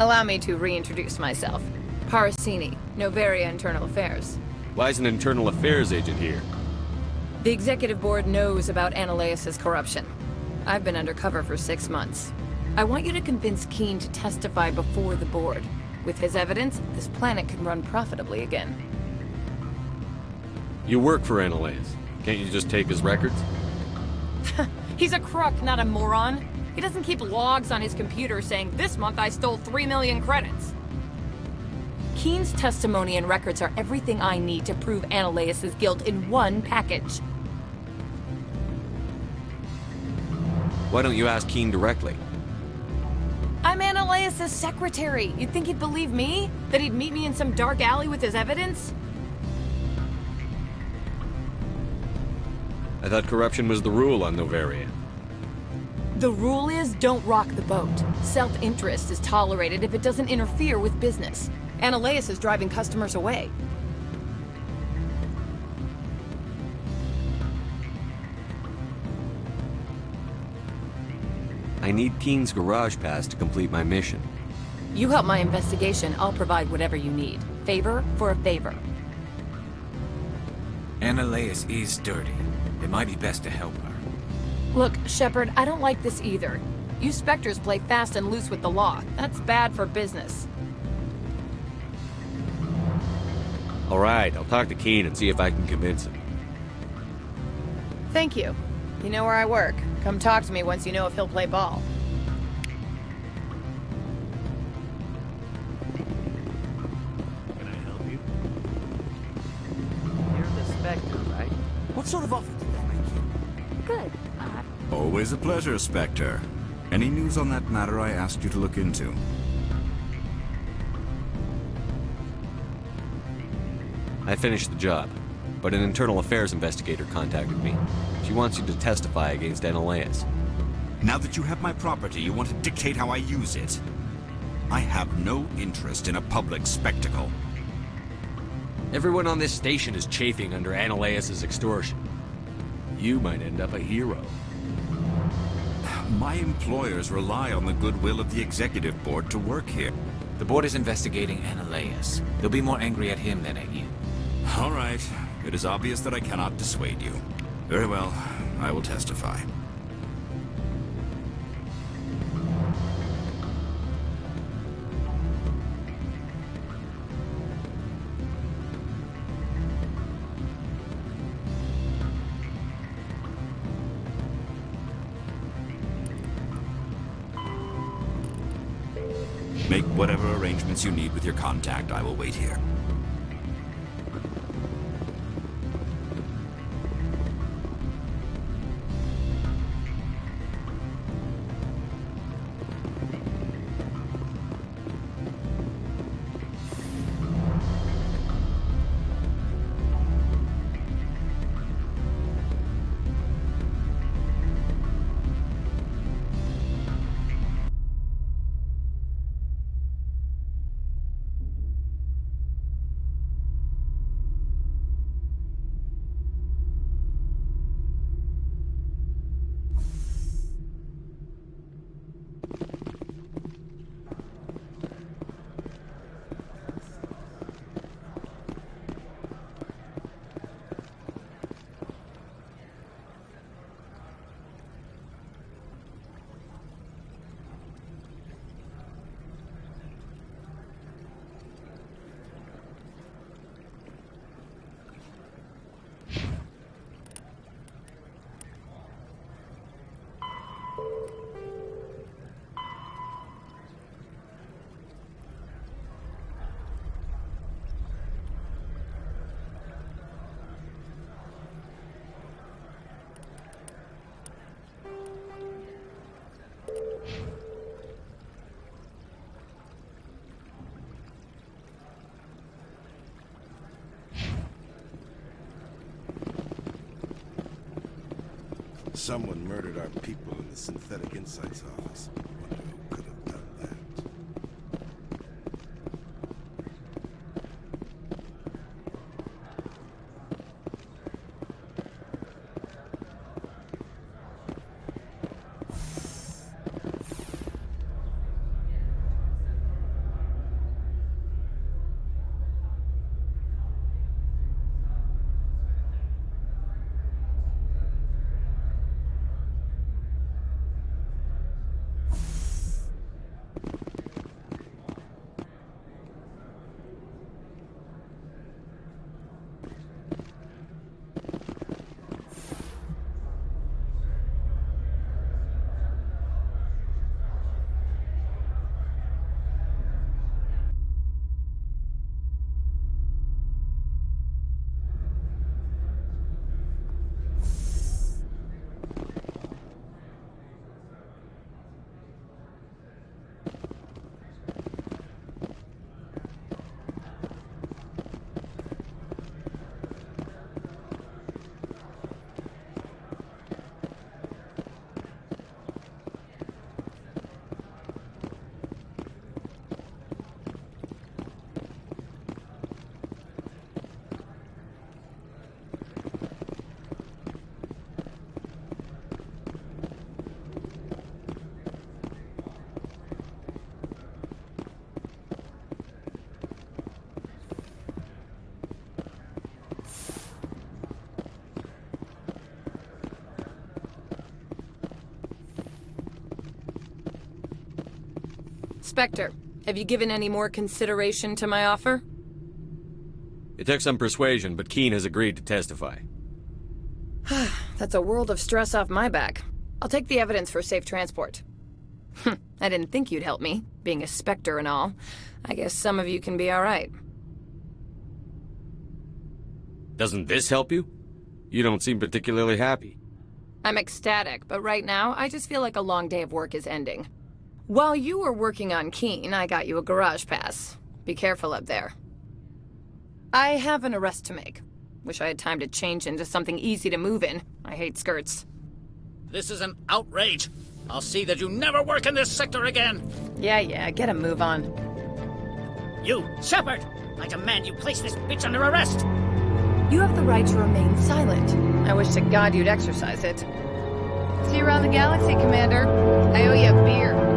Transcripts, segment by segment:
Allow me to reintroduce myself. Parasini, Noveria Internal Affairs. Why is an internal affairs agent here? The executive board knows about Ananias' corruption. I've been undercover for 6 months. I want you to convince Keene to testify before the board. With his evidence, this planet can run profitably again. You work for Ananias. Can't you just take his records? He's a crook, not a moron. He doesn't keep logs on his computer saying, "This month I stole 3 million credits." Keene's testimony and records are everything I need to prove Ananias' guilt in one package. Why don't you ask Keene directly? I'm Ananias' secretary. You'd think he'd believe me? That he'd meet me in some dark alley with his evidence? I thought corruption was the rule on Noveria. The rule is, don't rock the boat. Self-interest is tolerated if it doesn't interfere with business. Ananias is driving customers away. I need Keene's garage pass to complete my mission. You help my investigation, I'll provide whatever you need. Favor for a favor. Ananias is dirty. It might be best to help her. Look, Shepard, I don't like this either. You Spectres play fast and loose with the law. That's bad for business. Alright, I'll talk to Keene and see if I can convince him. Thank you. You know where I work. Come talk to me once you know if he'll play ball. Can I help you? You're the Spectre, right? What sort of offer did they make you? Good. Always a pleasure, Spectre. Any news on that matter I asked you to look into? I finished the job, but an internal affairs investigator contacted me. She wants you to testify against Ananias. Now that you have my property, you want to dictate how I use it? I have no interest in a public spectacle. Everyone on this station is chafing under Ananias' extortion. You might end up a hero. My employers rely on the goodwill of the executive board to work here. The board is investigating Ananias. They'll be more angry at him than at you. All right. It is obvious that I cannot dissuade you. Very well. I will testify. Make whatever arrangements you need with your contact. I will wait here. Someone murdered our people in the Synthetic Insights office. Wonder who could have done that. Spectre, have you given any more consideration to my offer? It took some persuasion, but Keen has agreed to testify. That's a world of stress off my back. I'll take the evidence for safe transport. I didn't think you'd help me, being a Spectre and all. I guess some of you can be alright. Doesn't this help you? You don't seem particularly happy. I'm ecstatic, but right now, I just feel like a long day of work is ending. While you were working on Keen, I got you a garage pass. Be careful up there. I have an arrest to make. Wish I had time to change into something easy to move in. I hate skirts. This is an outrage. I'll see that you never work in this sector again. Yeah, get a move on. You, Shepard! I demand you place this bitch under arrest! You have the right to remain silent. I wish to God you'd exercise it. See you around the galaxy, Commander. I owe you a beer.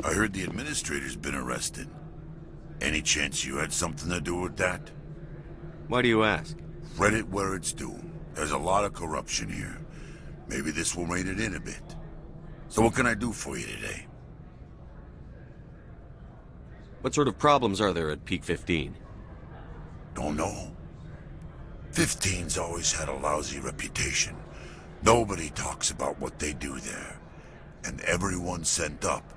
I heard the administrator's been arrested. Any chance you had something to do with that? Why do you ask? Read it where it's due. There's a lot of corruption here. Maybe this will rein it in a bit. So what can I do for you today? What sort of problems are there at Peak 15? Don't know. 15's always had a lousy reputation. Nobody talks about what they do there. And everyone sent up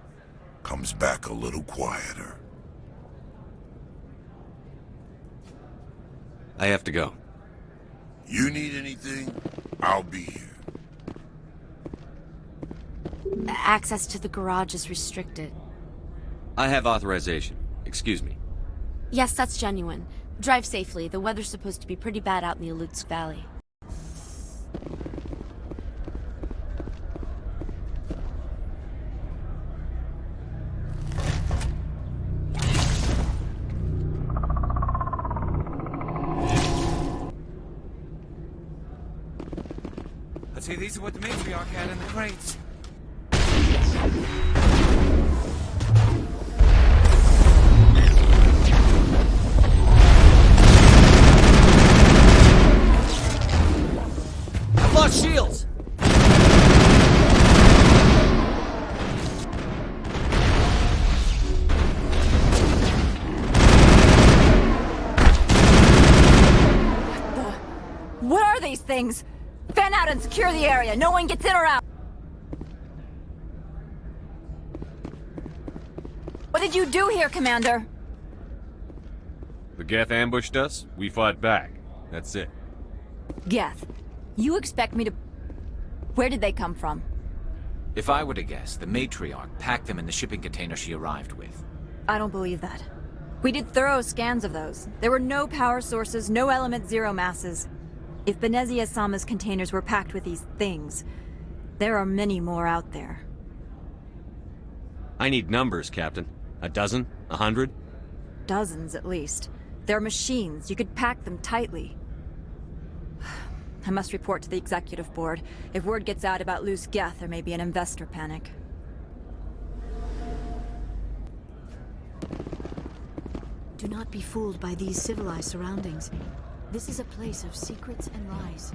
comes back a little quieter. I have to go. You need anything? I'll be here. Access to the garage is restricted. I have authorization. Excuse me. Yes, that's genuine. Drive safely. The weather's supposed to be pretty bad out in the Alutsk Valley. See, these are what the matriarch had in the crates. I've lost shields! What are these things? Fan out and secure the area. No one gets in or out. What did you do here, Commander? The Geth ambushed us, we fought back. That's it. Geth, you expect me to... Where did they come from? If I were to guess, the matriarch packed them in the shipping container she arrived with. I don't believe that. We did thorough scans of those. There were no power sources, no element zero masses. If Benezia Sama's containers were packed with these things, there are many more out there. I need numbers, Captain. A dozen? 100? Dozens, at least. They're machines. You could pack them tightly. I must report to the executive board. If word gets out about loose Geth, there may be an investor panic. Do not be fooled by these civilized surroundings. This is a place of secrets and lies.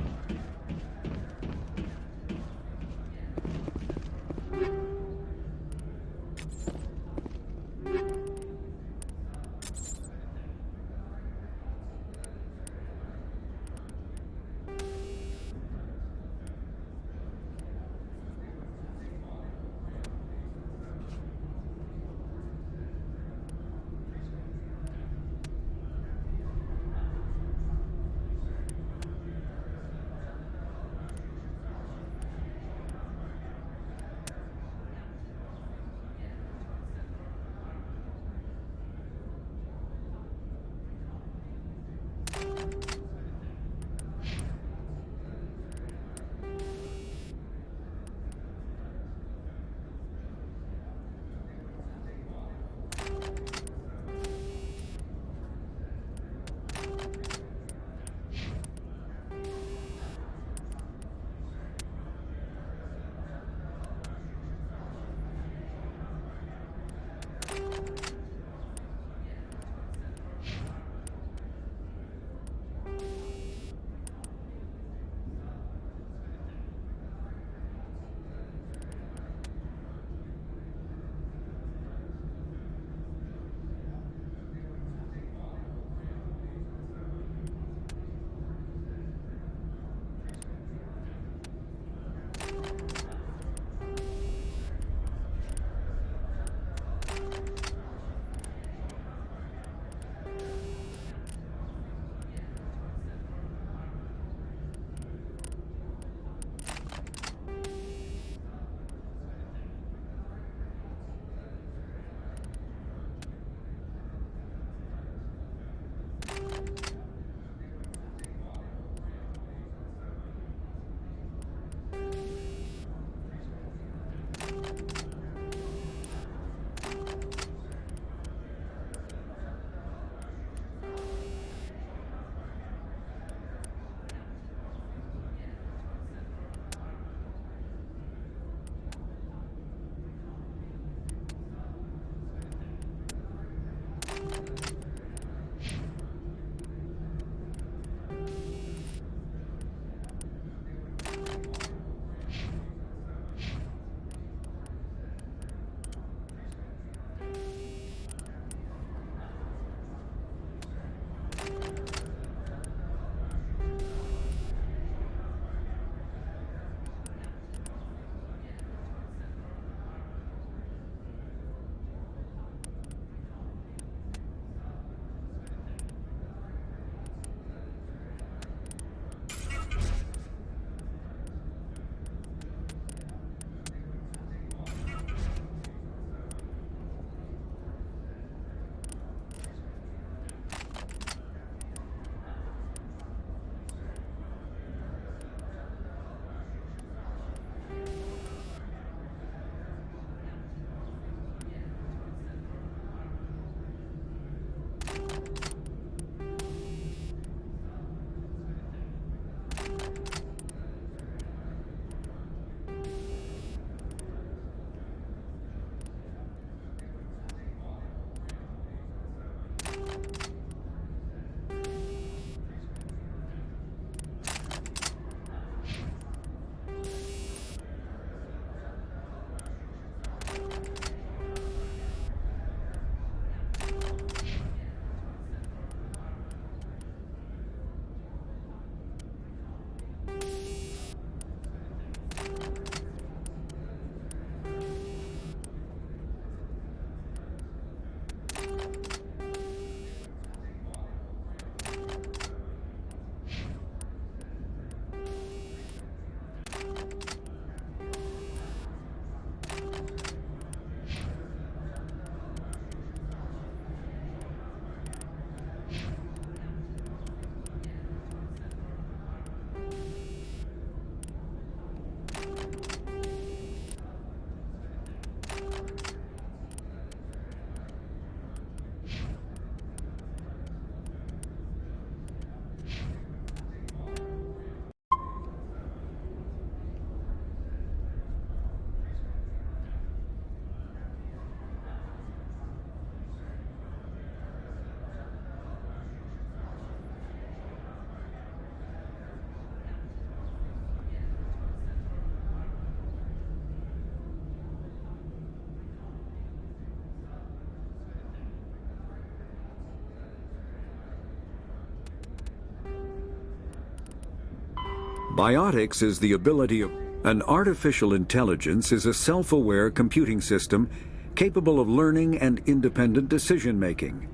Biotics is the ability of... An artificial intelligence is a self-aware computing system capable of learning and independent decision-making.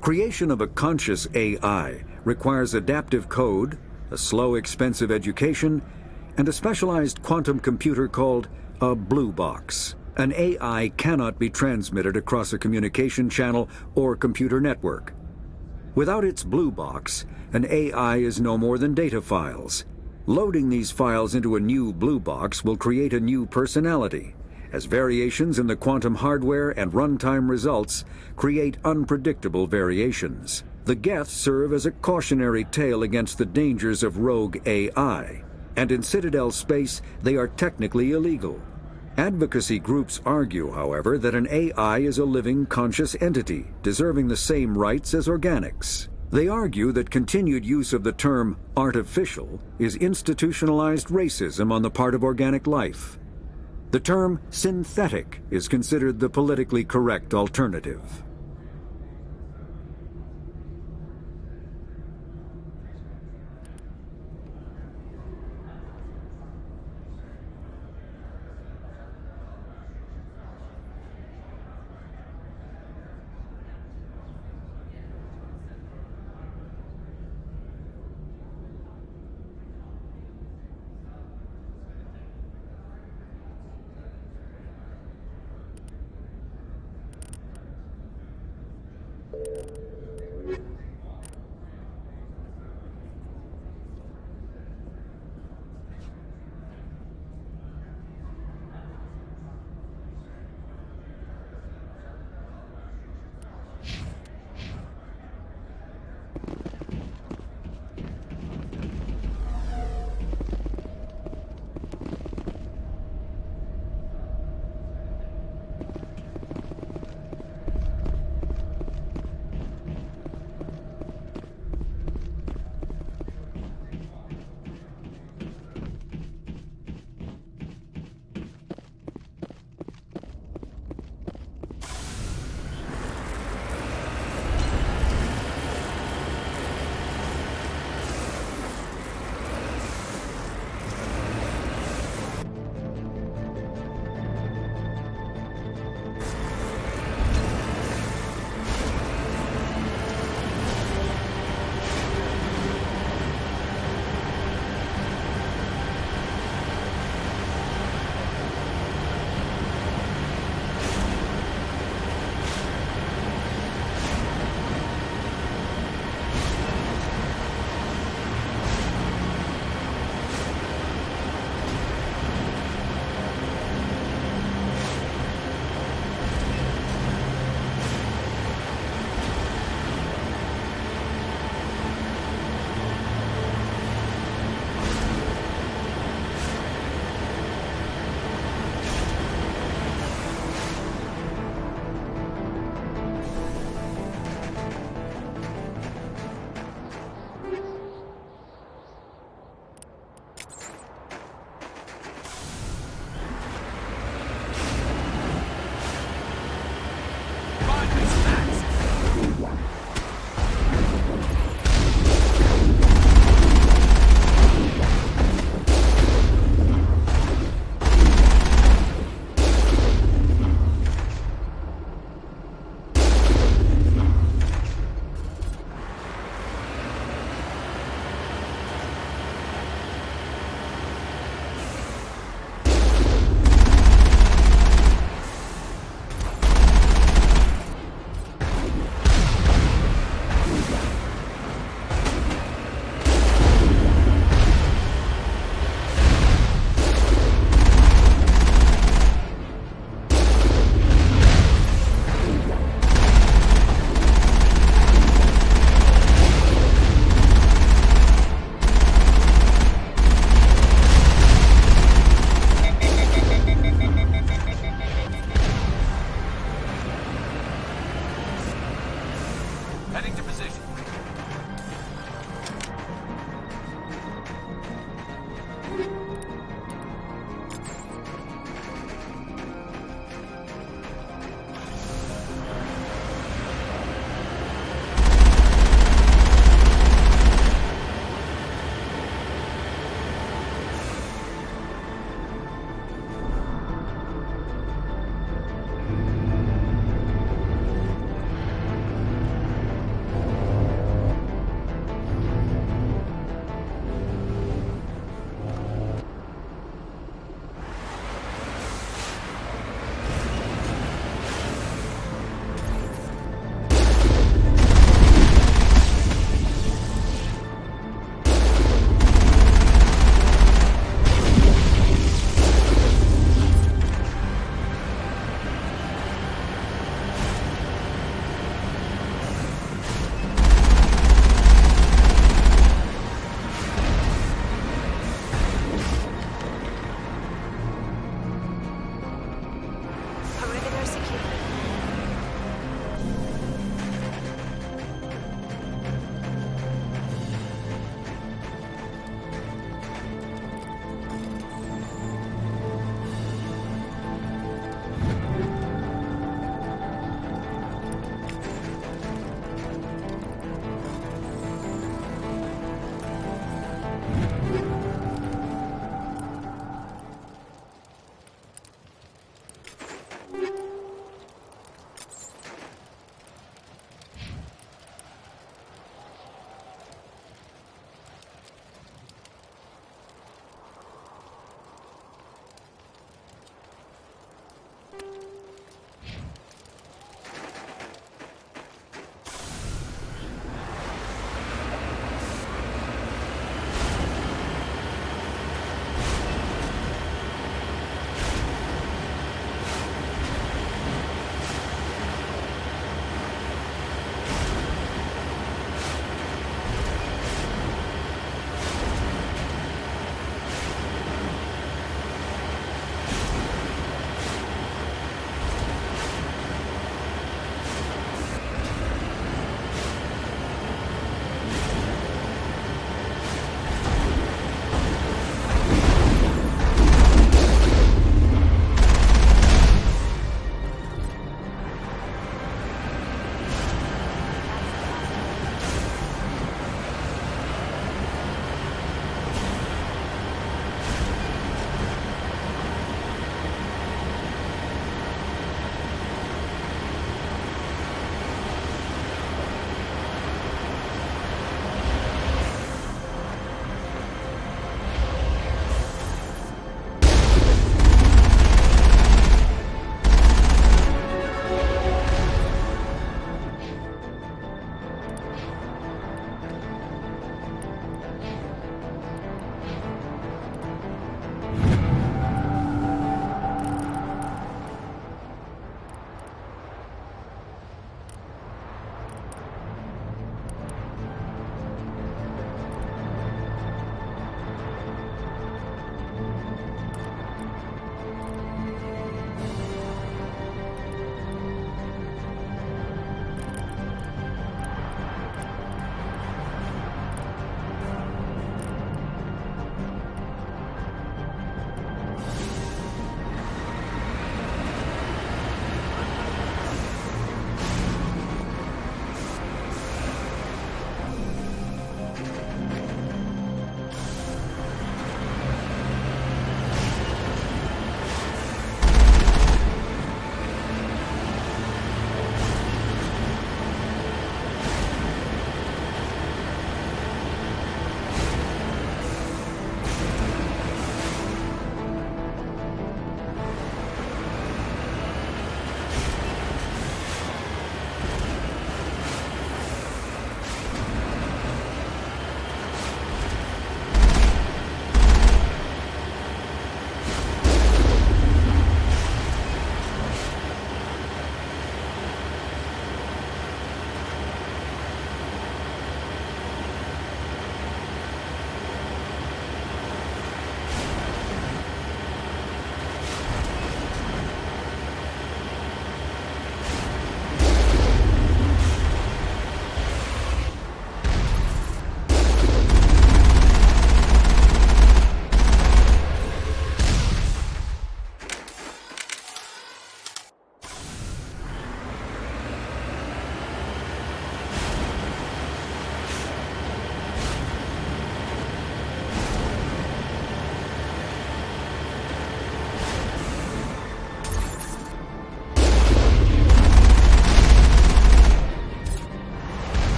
Creation of a conscious AI requires adaptive code, a slow, expensive education, and a specialized quantum computer called a blue box. An AI cannot be transmitted across a communication channel or computer network. Without its blue box, an AI is no more than data files. Loading these files into a new blue box will create a new personality, as variations in the quantum hardware and runtime results create unpredictable variations. The Geth serve as a cautionary tale against the dangers of rogue AI, and in Citadel space they are technically illegal. Advocacy groups argue, however, that an AI is a living, conscious entity, deserving the same rights as organics. They argue that continued use of the term artificial is institutionalized racism on the part of organic life. The term synthetic is considered the politically correct alternative.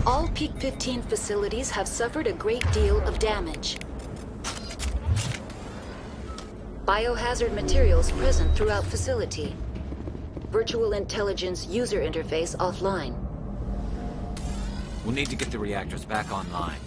All Peak 15 facilities have suffered a great deal of damage. Biohazard materials present throughout facility. Virtual intelligence user interface offline. We'll need to get the reactors back online.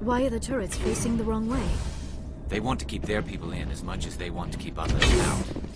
Why are the turrets facing the wrong way? They want to keep their people in as much as they want to keep others out.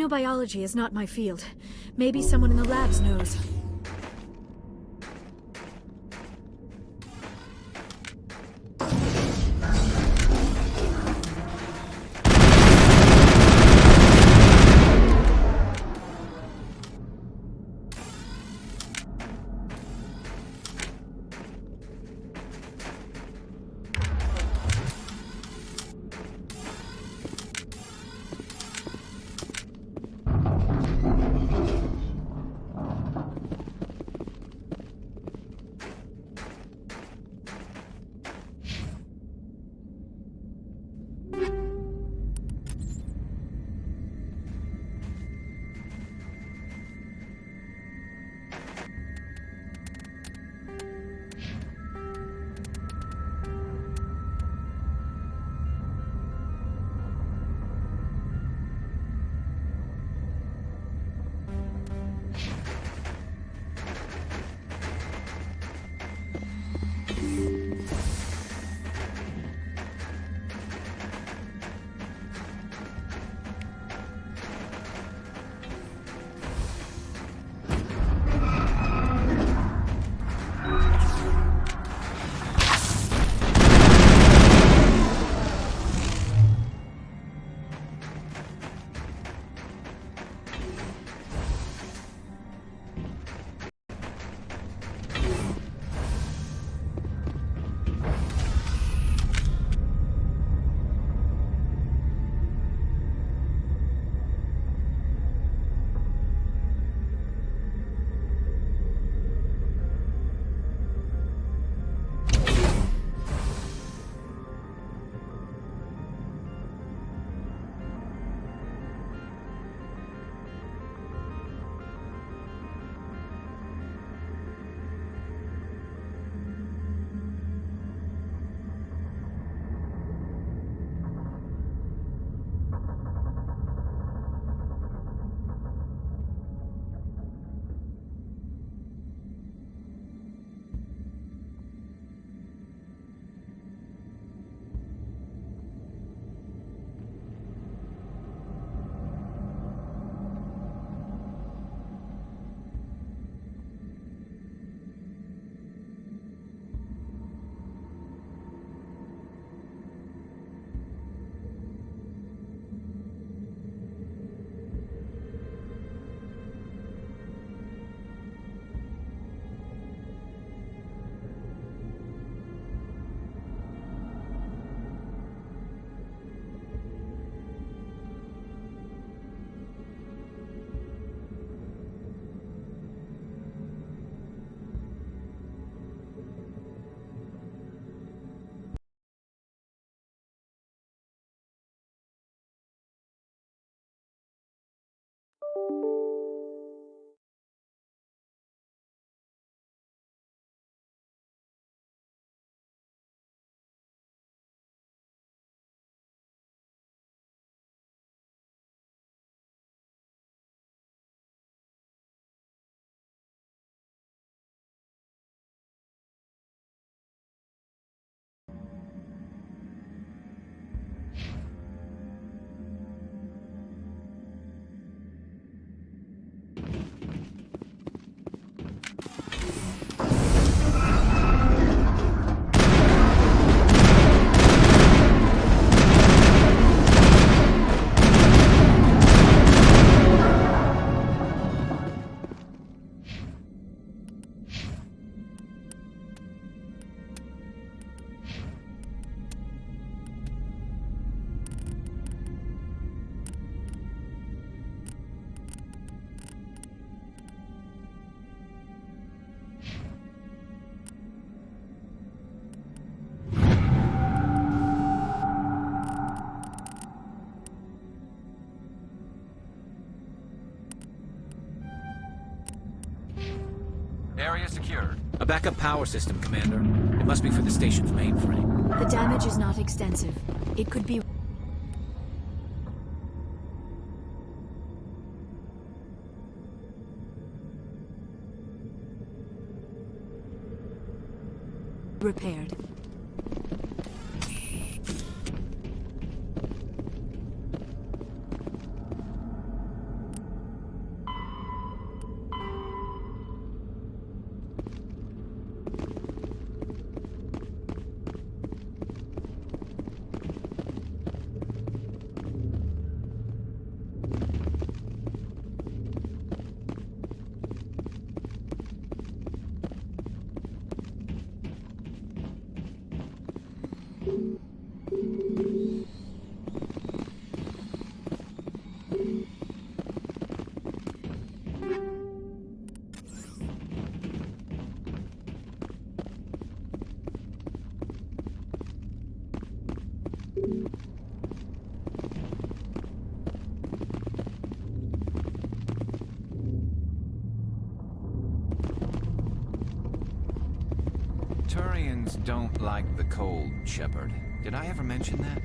Xenobiology is not my field. Maybe someone in the labs knows. Area secured. A backup power system, Commander. It must be for the station's mainframe. The damage is not extensive. It could be... repaired. Turians don't like the cold, Shepard. Did I ever mention that?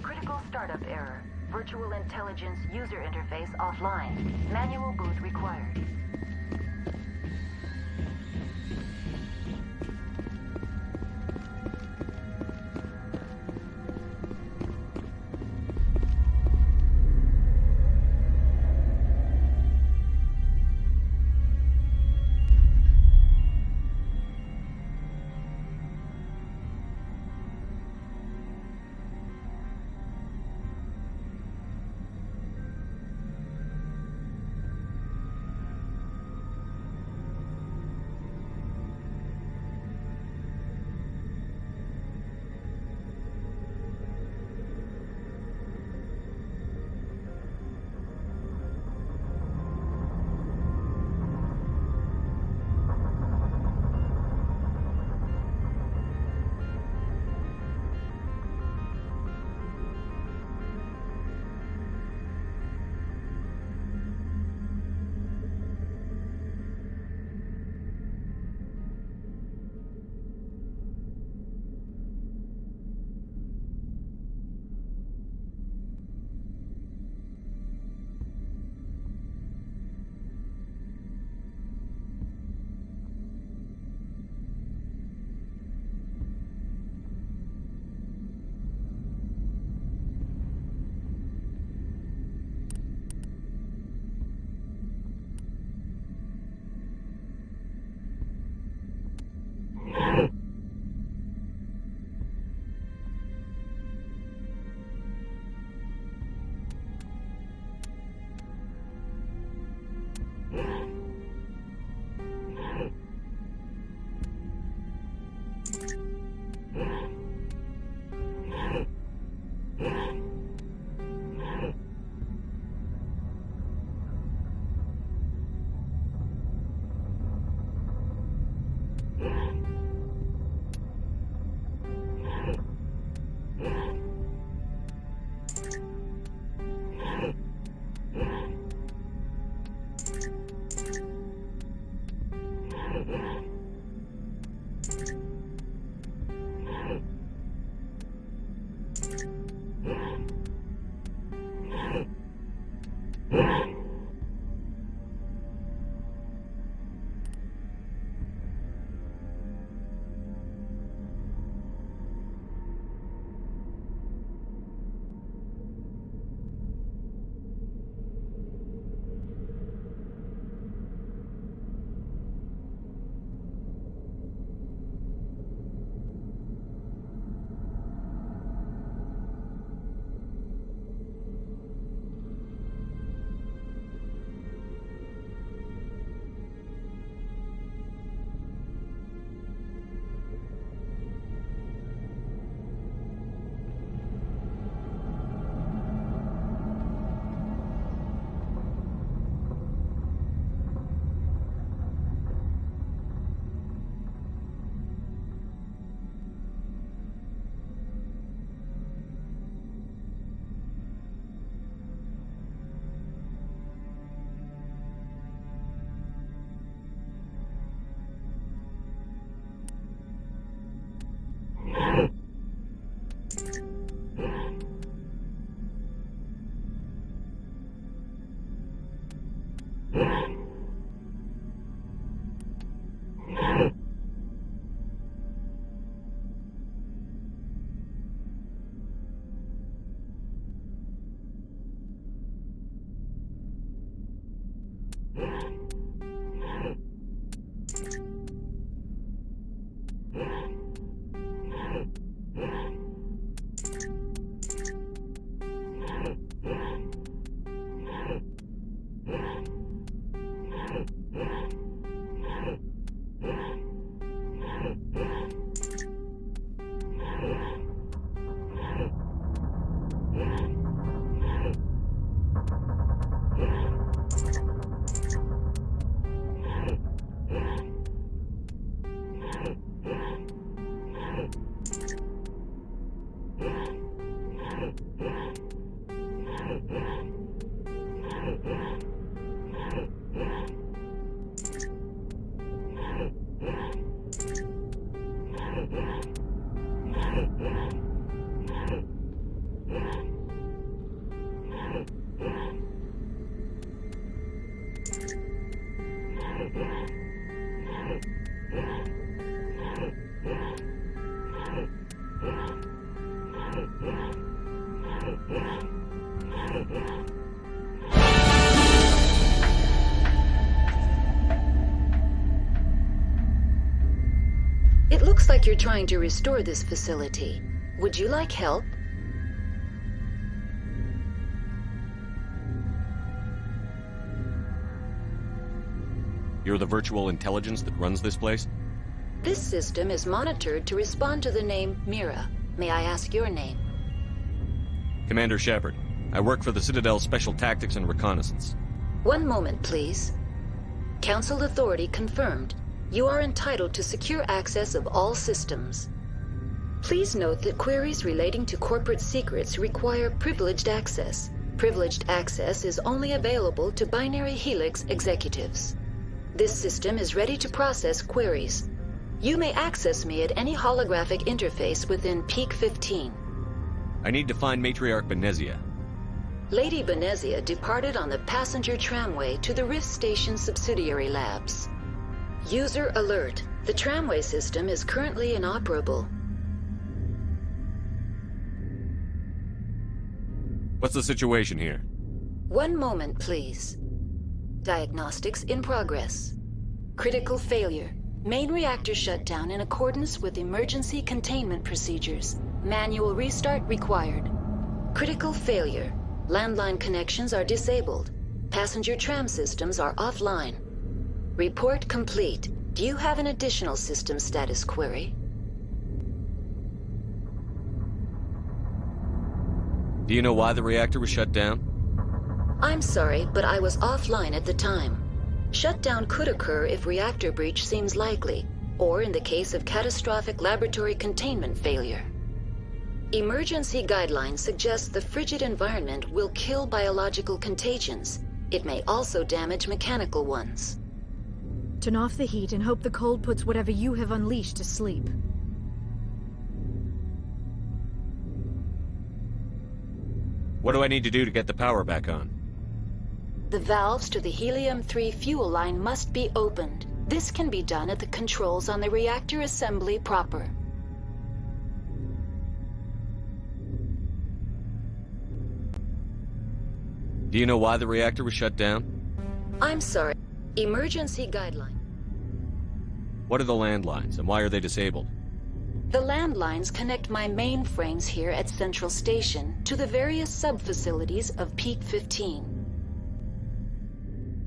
Critical startup error. Virtual intelligence user interface offline. Manual boot required. It looks like you're trying to restore this facility. Would you like help? You're the virtual intelligence that runs this place? This system is monitored to respond to the name Mira. May I ask your name? Commander Shepard. I work for the Citadel Special Tactics and Reconnaissance. One moment, please. Council authority confirmed. You are entitled to secure access of all systems. Please note that queries relating to corporate secrets require privileged access. Privileged access is only available to Binary Helix executives. This system is ready to process queries. You may access me at any holographic interface within Peak 15. I need to find Matriarch Benezia. Lady Benezia departed on the passenger tramway to the Rift Station subsidiary labs. User alert. The tramway system is currently inoperable. What's the situation here? One moment, please. Diagnostics in progress. Critical failure. Main reactor shut down in accordance with emergency containment procedures. Manual restart required. Critical failure. Landline connections are disabled. Passenger tram systems are offline. Report complete. Do you have an additional system status query? Do you know why the reactor was shut down? I'm sorry, but I was offline at the time. Shutdown could occur if reactor breach seems likely, or in the case of catastrophic laboratory containment failure. Emergency guidelines suggest the frigid environment will kill biological contagions. It may also damage mechanical ones. Turn off the heat and hope the cold puts whatever you have unleashed to sleep. What do I need to do to get the power back on? The valves to the Helium-3 fuel line must be opened. This can be done at the controls on the reactor assembly proper. Do you know why the reactor was shut down? I'm sorry. Emergency guideline. What are the landlines, and why are they disabled? The landlines connect my mainframes here at Central Station to the various sub-facilities of Peak 15.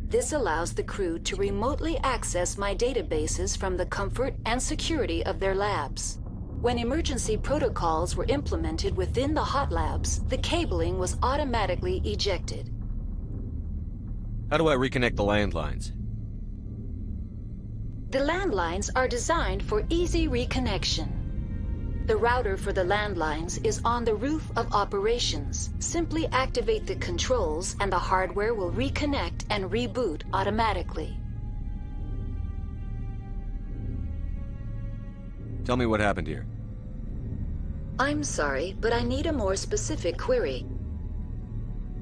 This allows the crew to remotely access my databases from the comfort and security of their labs. When emergency protocols were implemented within the hot labs, the cabling was automatically ejected. How do I reconnect the landlines? The landlines are designed for easy reconnection. The router for the landlines is on the roof of operations. Simply activate the controls and the hardware will reconnect and reboot automatically. Tell me what happened here. I'm sorry, but I need a more specific query.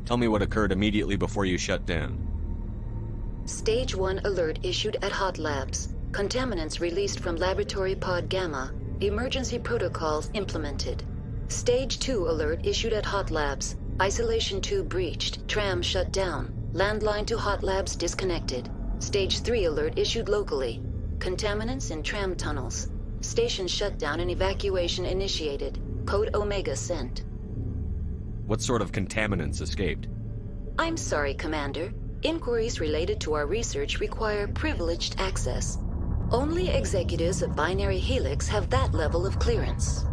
Tell me what occurred immediately before you shut down. Stage 1 alert issued at Hot Labs. Contaminants released from Laboratory Pod Gamma. Emergency protocols implemented. Stage 2 alert issued at Hot Labs. Isolation tube breached. Tram shut down. Landline to Hot Labs disconnected. Stage 3 alert issued locally. Contaminants in tram tunnels. Station shutdown and evacuation initiated. Code Omega sent. What sort of contaminants escaped? I'm sorry, Commander. Inquiries related to our research require privileged access. Only executives of Binary Helix have that level of clearance.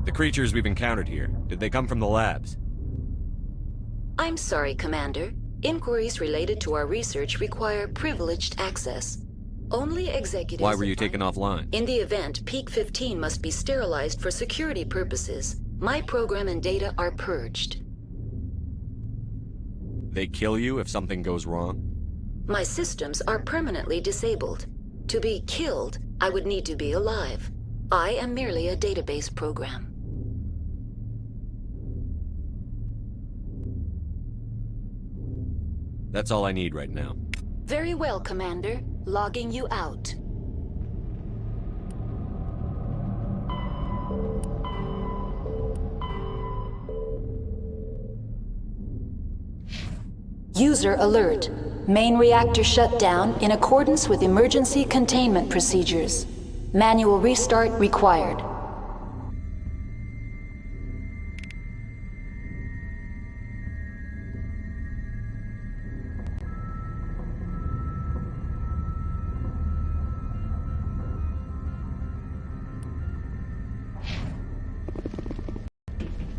The creatures we've encountered here, did they come from the labs? I'm sorry, Commander. Inquiries related to our research require privileged access. Only executives... Why were you taken offline? In the event, Peak 15 must be sterilized for security purposes. My program and data are purged. They kill you if something goes wrong? My systems are permanently disabled. To be killed, I would need to be alive. I am merely a database program. That's all I need right now. Very well, Commander. Logging you out. User alert. Main reactor shut down in accordance with emergency containment procedures. Manual restart required.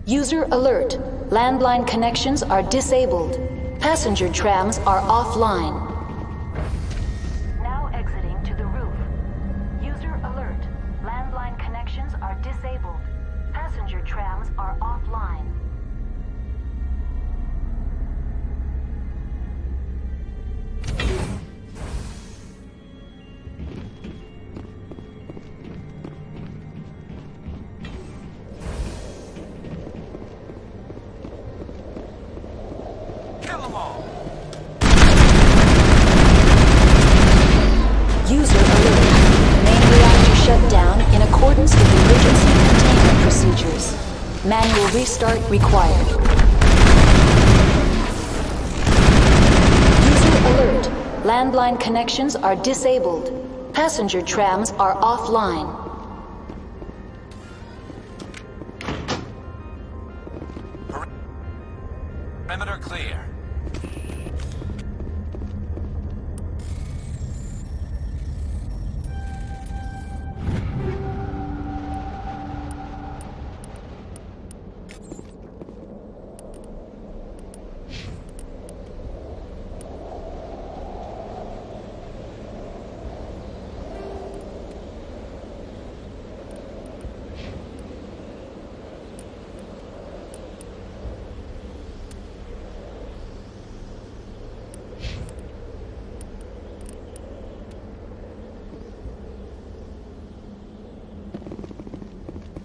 User alert. Landline connections are disabled. Passenger trams are offline. Now exiting to the roof. User alert. Landline connections are disabled. Passenger trams are offline. User alert. Main reactor shut down in accordance with emergency containment procedures. Manual restart required. User alert. Landline connections are disabled. Passenger trams are offline. Perimeter clear.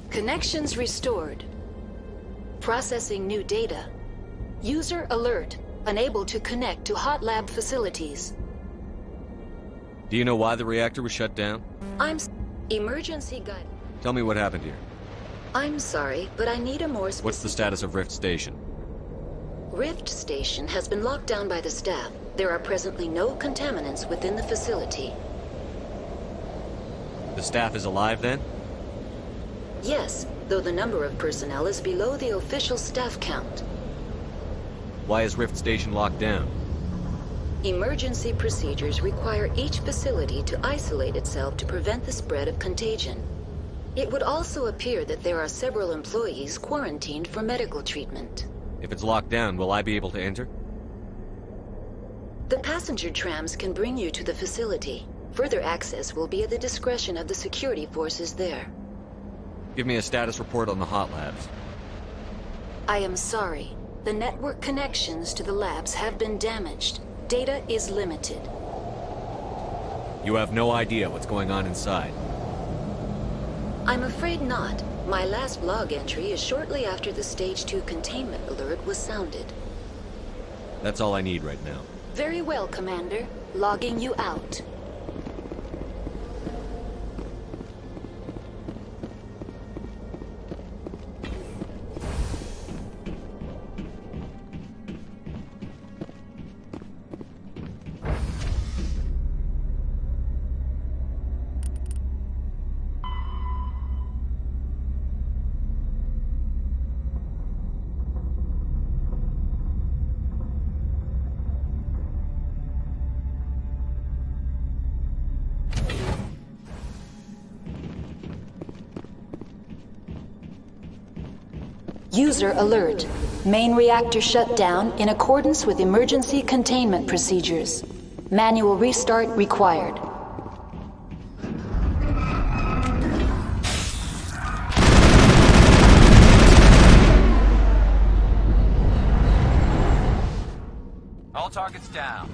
Connections restored. Processing new data. User alert. Unable to connect to hot lab facilities. Do you know why the reactor was shut down? Emergency guide. Tell me what happened here. I'm sorry, but I need a more specific... What's the status of Rift Station? Rift Station has been locked down by the staff. There are presently no contaminants within the facility. The staff is alive then? Yes, though the number of personnel is below the official staff count. Why is Rift Station locked down? Emergency procedures require each facility to isolate itself to prevent the spread of contagion. It would also appear that there are several employees quarantined for medical treatment. If it's locked down, will I be able to enter? The passenger trams can bring you to the facility. Further access will be at the discretion of the security forces there. Give me a status report on the hot labs. I am sorry. The network connections to the labs have been damaged. Data is limited. You have no idea what's going on inside. I'm afraid not. My last log entry is shortly after the Stage 2 containment alert was sounded. That's all I need right now. Very well, Commander. Logging you out. User alert. Main reactor shut down in accordance with emergency containment procedures. Manual restart required. All targets down.